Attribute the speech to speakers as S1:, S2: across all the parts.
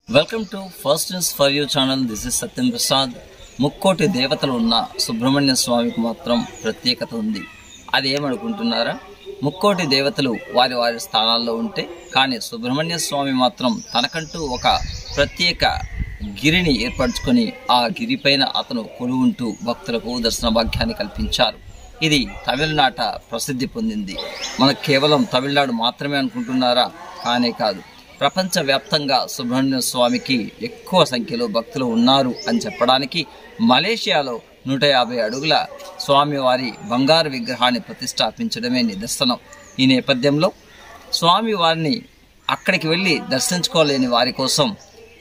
S1: Welcome to first news for you channel. This is Satyam Prasad. ముక్కోటి దేవతలు ఉన్న సుబ్రహ్మణ్య స్వామికి మాత్రం ప్రత్యేకత ఉంది. అది ఏమనుకుంటున్నారా? ముక్కోటి దేవతలు వారి వారి స్థానాల్లో ఉంటే, కానీ సుబ్రహ్మణ్య స్వామి మాత్రం తనకంటూ ఒక ప్రత్యేక గిరిని ఏర్పరచుకొని ఆ గిరిపైన అతను కొలువుంటూ భక్తులకు దర్శన భాగ్యాన్ని కల్పించారు. ఇది తమిళనాట ప్రసిద్ధి పొందింది. మనకు కేవలం తమిళనాడు మాత్రమే అనుకుంటున్నారా? కానే కాదు. ప్రపంచవ్యాప్తంగా సుబ్రహ్మణ్య స్వామికి ఎక్కువ సంఖ్యలో భక్తులు ఉన్నారు అని చెప్పడానికి మలేషియాలో 150 అడుగుల స్వామివారి బంగారు విగ్రహాన్ని ప్రతిష్టాపించడమే నిదర్శనం. ఈ నేపథ్యంలో స్వామివారిని అక్కడికి వెళ్ళి దర్శించుకోలేని వారి కోసం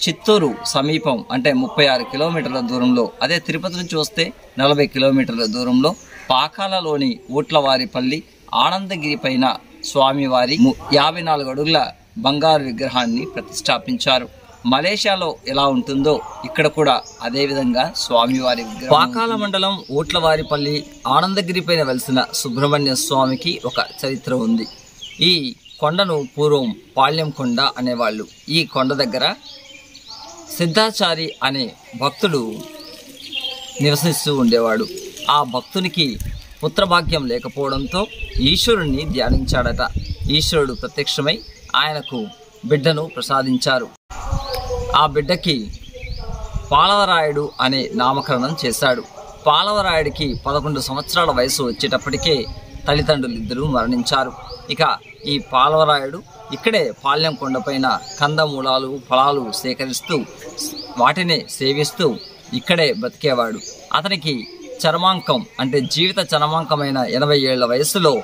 S1: చిత్తూరు సమీపం అంటే 36 కిలోమీటర్ల దూరంలో, అదే తిరుపతి నుంచి వస్తే 40 కిలోమీటర్ల దూరంలో పాకాలలోని ఊట్లవారిపల్లి ఆనందగిరి పైన స్వామివారి 54 అడుగుల బంగారు విగ్రహాన్ని ప్రతిష్టాపించారు. మలేషియాలో ఎలా ఉంటుందో ఇక్కడ కూడా అదే విధంగా స్వామివారి విగ్రహం. పాకాల మండలం ఊట్లవారిపల్లి ఆనందగిరి పైన వెలిసిన సుబ్రహ్మణ్య స్వామికి ఒక చరిత్ర ఉంది. ఈ కొండను పూర్వం పాళ్యం కొండ అనేవాళ్ళు. ఈ కొండ దగ్గర సిద్ధాచారి అనే భక్తుడు నివసిస్తూ ఉండేవాడు. ఆ భక్తునికి పుత్రభాగ్యం లేకపోవడంతో ఈశ్వరుణ్ణి ధ్యానించాడట. ఈశ్వరుడు ప్రత్యక్షమై ఆయనకు బిడ్డను ప్రసాదించారు. ఆ బిడ్డకి పాలవరాయుడు అనే నామకరణం చేశాడు. పాలవరాయుడికి 11 సంవత్సరాల వయసు వచ్చేటప్పటికే తల్లిదండ్రులు ఇద్దరూ మరణించారు. ఇక ఈ పాలవరాయుడు ఇక్కడే పాళ్యం కొండపైన కందమూలాలు ఫలాలు సేకరిస్తూ వాటినే సేవిస్తూ ఇక్కడే బ్రతికేవాడు. అతనికి చర్మాంకం అంటే జీవిత చర్మాంకమైన 80 ఏళ్ల వయసులో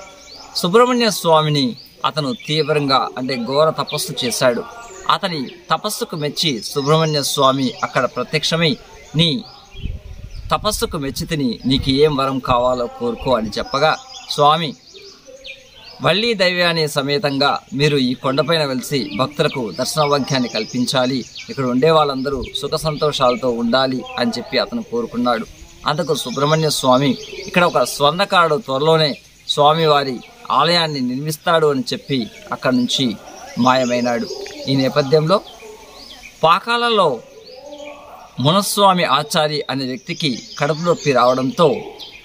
S1: సుబ్రహ్మణ్య స్వామిని అతను తీవ్రంగా అంటే ఘోర తపస్సు చేశాడు. అతని తపస్సుకు మెచ్చి సుబ్రహ్మణ్య స్వామి అక్కడ ప్రత్యక్షమై, నీ తపస్సుకు మెచ్చితిని, నీకు ఏం వరం కావాలో కోరుకో అని చెప్పగా, స్వామి వల్లి దైవ్యాన్ని సమేతంగా మీరు ఈ కొండపైన వెలిసి భక్తులకు దర్శన భాగ్యాన్ని కల్పించాలి, ఇక్కడ ఉండే వాళ్ళందరూ సుఖ సంతోషాలతో ఉండాలి అని చెప్పి అతను కోరుకున్నాడు. అందుకు సుబ్రహ్మణ్య స్వామి ఇక్కడ ఒక స్వర్ణకారుడు త్వరలోనే స్వామివారి ఆలయాన్ని నిర్మిస్తాడు అని చెప్పి అక్కడి నుంచి మాయమైనాడు. ఈ నేపథ్యంలో పాకాలలో మునస్వామి ఆచారి అనే వ్యక్తికి కడుపు నొప్పి రావడంతో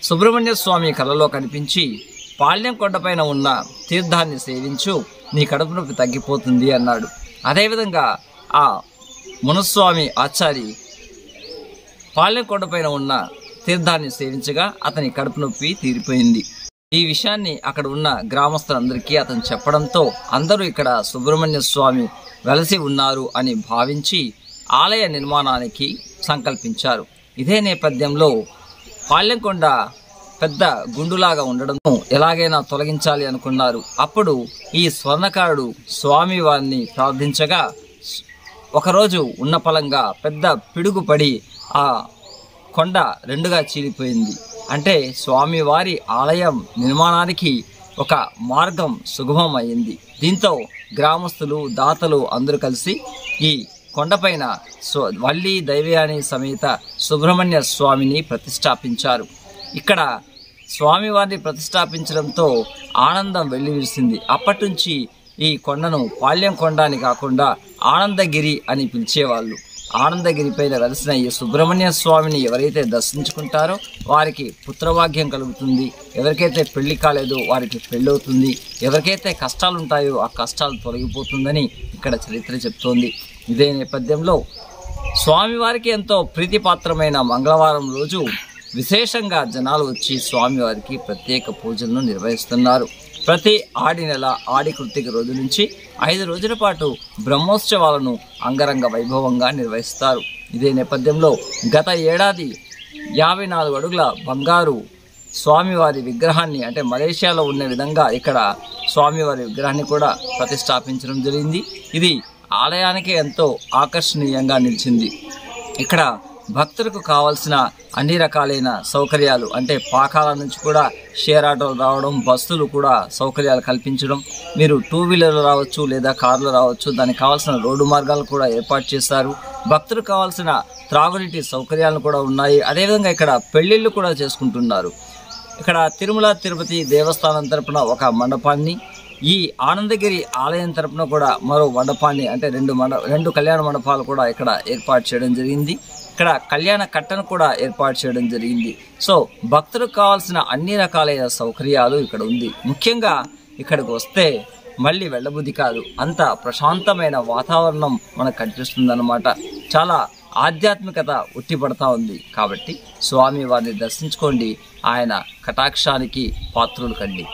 S1: సుబ్రహ్మణ్య స్వామి కలలో కనిపించి, పాళ్యం కొండపైన ఉన్న తీర్థాన్ని సేవించు, నీ కడుపు నొప్పి తగ్గిపోతుంది అన్నాడు. అదేవిధంగా ఆ మునస్వామి ఆచారి పాళ్యం కొండపైన ఉన్న తీర్థాన్ని సేవించగా అతని కడుపు నొప్పి తీరిపోయింది. ఈ విషయాన్ని అక్కడ ఉన్న గ్రామస్తులందరికీ అతను చెప్పడంతో అందరూ ఇక్కడ సుబ్రహ్మణ్య స్వామి వెలసి ఉన్నారు అని భావించి ఆలయ నిర్మాణానికి సంకల్పించారు. ఇదే నేపథ్యంలో పాళ్యంకొండ పెద్ద గుండులాగా ఉండడంతో ఎలాగైనా తొలగించాలి అనుకున్నారు. అప్పుడు ఈ స్వర్ణకారుడు స్వామి వారిని ప్రార్థించగా ఒకరోజు ఉన్న ఫలంగా పెద్ద పిడుగు పడి ఆ కొండ రెండుగా చీలిపోయింది. అంటే స్వామివారి ఆలయం నిర్మాణానికి ఒక మార్గం సుగమం అయింది. దీంతో గ్రామస్తులు దాతలు అందరూ కలిసి ఈ కొండపైన వల్లి దైవ్యాని సమేత సుబ్రహ్మణ్య స్వామిని ప్రతిష్టాపించారు. ఇక్కడ స్వామివారిని ప్రతిష్టాపించడంతో ఆనందం వెల్లివిరిసింది. అప్పటి నుంచి ఈ కొండను పాళ్యం కొండ అని కాకుండా ఆనందగిరి అని పిలిచేవాళ్ళు. ఆనందగిరి పైన వెలసిన ఈ సుబ్రహ్మణ్య స్వామిని ఎవరైతే దర్శించుకుంటారో వారికి పుత్రభాగ్యం కలుగుతుంది. ఎవరికైతే పెళ్లి కాలేదో వారికి పెళ్ళవుతుంది. ఎవరికైతే కష్టాలు ఉంటాయో ఆ కష్టాలు తొలగిపోతుందని ఇక్కడ చరిత్ర చెప్తోంది. ఇదే నేపథ్యంలో స్వామివారికి ఎంతో ప్రీతిపాత్రమైన మంగళవారం రోజు విశేషంగా జనాలు వచ్చి స్వామివారికి ప్రత్యేక పూజలను నిర్వహిస్తున్నారు. ప్రతి ఆడి నెల ఆడి కృత్తిక రోజు నుంచి 5 రోజుల పాటు బ్రహ్మోత్సవాలను అంగరంగ వైభవంగా నిర్వహిస్తారు. ఇదే నేపథ్యంలో గత ఏడాది 54 అడుగుల బంగారు స్వామివారి విగ్రహాన్ని అంటే మలేషియాలో ఉన్న విధంగా ఇక్కడ స్వామివారి విగ్రహాన్ని కూడా ప్రతిష్టాపించడం జరిగింది. ఇది ఆలయానికి ఎంతో ఆకర్షణీయంగా నిలిచింది. ఇక్కడ భక్తులకు కావాల్సిన అన్ని రకాలైన సౌకర్యాలు అంటే పాకాల నుంచి కూడా షేర్ ఆటోలు రావడం, బస్సులు కూడా సౌకర్యాలు కల్పించడం, మీరు 2 వీలర్లు రావచ్చు లేదా కార్లు రావచ్చు, దానికి కావాల్సిన రోడ్డు మార్గాలు కూడా ఏర్పాటు చేశారు. భక్తులకు కావాల్సిన త్రాగునీటి సౌకర్యాలు కూడా ఉన్నాయి. అదేవిధంగా ఇక్కడ పెళ్లిళ్ళు కూడా చేసుకుంటున్నారు. ఇక్కడ తిరుమల తిరుపతి దేవస్థానం తరపున ఒక మండపాన్ని, ఈ ఆనందగిరి ఆలయం తరపున కూడా మరో మండపాన్ని అంటే రెండు కళ్యాణ మండపాలు కూడా ఇక్కడ ఏర్పాటు చేయడం జరిగింది. ఇక్కడ కళ్యాణ కట్టను కూడా ఏర్పాటు చేయడం జరిగింది. సో భక్తులకు కావాల్సిన అన్ని రకాలైన సౌకర్యాలు ఇక్కడ ఉంది. ముఖ్యంగా ఇక్కడికి వస్తే మళ్ళీ వెళ్ళబుద్ధి కాదు, అంత ప్రశాంతమైన వాతావరణం మనకు కనిపిస్తుందన్నమాట. చాలా ఆధ్యాత్మికత ఉట్టిపడతా ఉంది. కాబట్టి స్వామి వారిని దర్శించుకోండి, ఆయన కటాక్షానికి పాత్రులు కండి.